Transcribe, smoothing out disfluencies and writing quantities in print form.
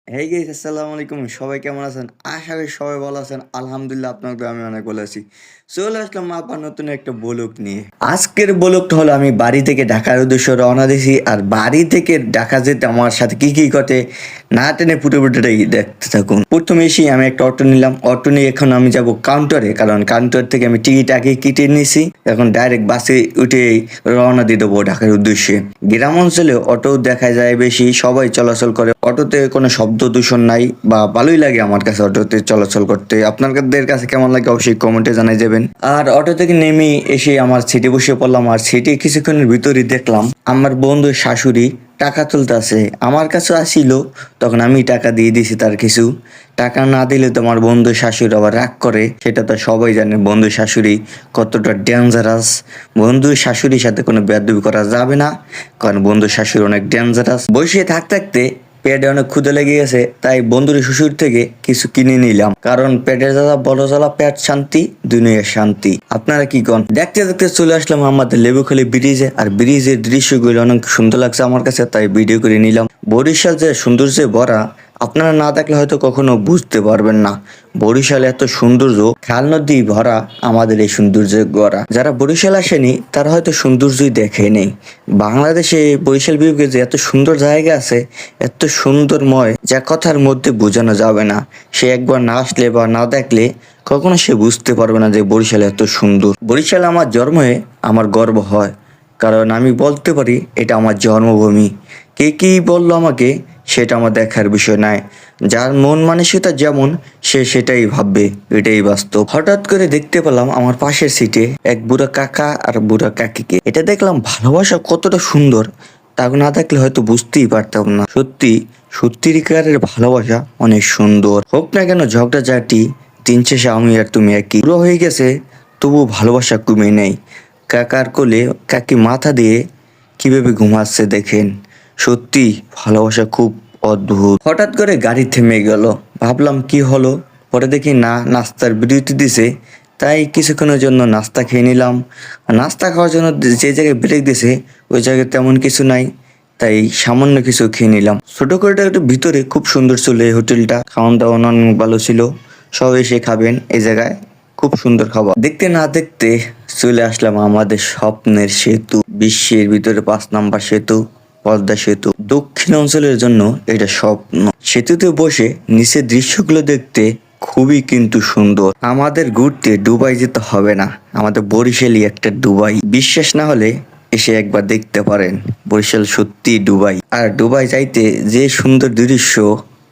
Hey guys, আসসালামু আলাইকুম। সবাই কেমন আছেন? আশা করি সবাই ভালো আছেন। আলহামদুলিল্লাহ, আপনাকে আমি অনেক ভালো আছি। চলে আসলাম আবার নতুন একটা ব্লগ নিয়ে। আজকের ব্লগটা হলো আমি বাড়ি থেকে ঢাকার উদ্দেশ্যে রওনা দিয়েছি। আর বাড়ি থেকে ঢাকা যেতে আমার সাথে কি কি ঘটে না টেনে পুরোটাই দেখতে থাকুন। প্রথমে এসে আমি একটা অটো নিলাম। অটো নিয়ে এখন আমি যাব কাউন্টারে, কারণ কাউন্টার থেকে আমি টিকিট আগে কেটে নিয়েছি। এখন ডাইরেক্ট বাসে উঠে রওনা দিয়ে দেবো ঢাকার উদ্দেশ্যে। গ্রাম অঞ্চলে অটো দেখা যায় বেশি, সবাই চলাচল করে। অটোতে কোনো শব্দ দূষণ নাই, বা ভালোই লাগে আমার কাছে অটোতে চলাচল করতে। আপনাদের কাছে কেমন লাগে অবশ্যই কমেন্টে জানাই যাবেন। আর অটো থেকে নেমে এসে আমার সিটে বসে পড়লাম। আর সিটে কিছুক্ষণের ভিতরেই দেখলাম আমার বন্ধুর শাশুড়ি টাকা তুলতেছে। আমার কাছে আসিল, তখন আমি টাকা দিয়ে দিছি তার কিছু। টাকা না দিলে তো আমার বন্ধু শাশুড়ি আবার রাগ করে, সেটা তো সবাই জানে বন্ধু শাশুড়ি কতটা ডেঞ্জারাস। বন্ধু শাশুড়ির সাথে কোনো বেয়াদবি করা যাবে না, কারণ বন্ধু শাশুড়ি অনেক ডেঞ্জারাস। বসে থাকতে থাকতে পেটে অনেক ক্ষুদে লেগে গেছে, তাই বন্ধুর শ্বশুর থেকে কিছু কিনে নিলাম। কারণ পেটের জ্বালা বড় জ্বালা পেট শান্তি, দুনিয়ার শান্তি। আপনারা কি কন? দেখতে দেখতে চলে আসলাম আমাদের লেবুখালী ব্রিজে। আর ব্রিজের দৃশ্যগুলো অনেক সুন্দর লাগছে আমার কাছে, তাই ভিডিও করে নিলাম। বরিশাল যে সৌন্দর্যে ভরা, আপনারা না দেখলে হয়তো কখনো বুঝতে পারবেন না। বরিশাল এত সৌন্দর্য, খাল নদী ভরা আমাদের এই সৌন্দর্যে গড়া। যারা বরিশাল আসেনি তারা হয়তো সৌন্দর্যই দেখে নেই। বাংলাদেশে বরিশাল বিভাগে যে এত সুন্দর জায়গা আছে, এত সুন্দরময়, যা কথার মধ্যে বোঝানো যাবে না। সে একবার না আসলে বা না দেখলে কখনো সে বুঝতে পারবে না যে বরিশাল এত সুন্দর। বরিশাল আমার জন্মে আমার গর্ব হয়, কারণ আমি বলতে পারি এটা আমার জন্মভূমি। কে কি বললো আমাকে সেটা আমার দেখার বিষয় নয়। যার মন মানসিকতা যেমন, সে সেটাই ভাববে, এটাই বাস্তব। হঠাৎ করে দেখতে পেলাম আমার পাশের সিটে এক বুড়া কাকা আর বুড়া কাকিকে। এটা দেখলাম ভালোবাসা কতটা সুন্দর, তা না দেখলে হয়তো বুঝতেই পারতাম না। সত্যি সত্যিকারের ভালোবাসা অনেক সুন্দর। হোক না কেন ঝগড়াঝাটি, দিন শেষে আমি আর তুমি একই। বুড়ো হয়ে গেছে তবু ভালোবাসা কমে নেই। কাকার কোলে কাকি মাথা দিয়ে কিভাবে ঘুমাচ্ছে দেখেন। সত্যি ভালোবাসা খুব অদ্ভুত। হঠাৎ করে গাড়ি থেমে গেল, ভাবলাম কি হলো। পরে দেখি না, নাস্তার বিরতি দিছে, তাই কিছুক্ষণের জন্য নাস্তা খেয়ে নিলাম। নাস্তা খাওয়ার জন্য যে জায়গায় ব্রেক দিছে ওই জায়গায় তেমন কিছু নাই, তাই সামান্য কিছু খেয়ে নিলাম। ছোট করে একটু ভিতরে খুব সুন্দর ছিল এই হোটেলটা, খাওয়ান দাওয়ান অনেক ভালো ছিল। সব এসে খাবেন এই জায়গায়, খুব সুন্দর খাবার। দেখতে না দেখতে চলে আসলাম আমাদের স্বপ্নের সেতু, বিশ্বের ভিতরে 5 নম্বর সেতু, পদ্মা সেতু। দক্ষিণ অঞ্চলের জন্য এটা স্বপ্ন। সেতুতে বসে নিচের দৃশ্যগুলো দেখতে খুবই কিন্তু সুন্দর। আমাদের ঘুরতে দুবাই যেতে হবে না, আমাদের বরিশালই একটা দুবাই। বিশ্বাস না হলে এসে একবার দেখতে পারেন, বরিশাল সত্যি দুবাই। আর দুবাই যাইতে যে সুন্দর দৃশ্য,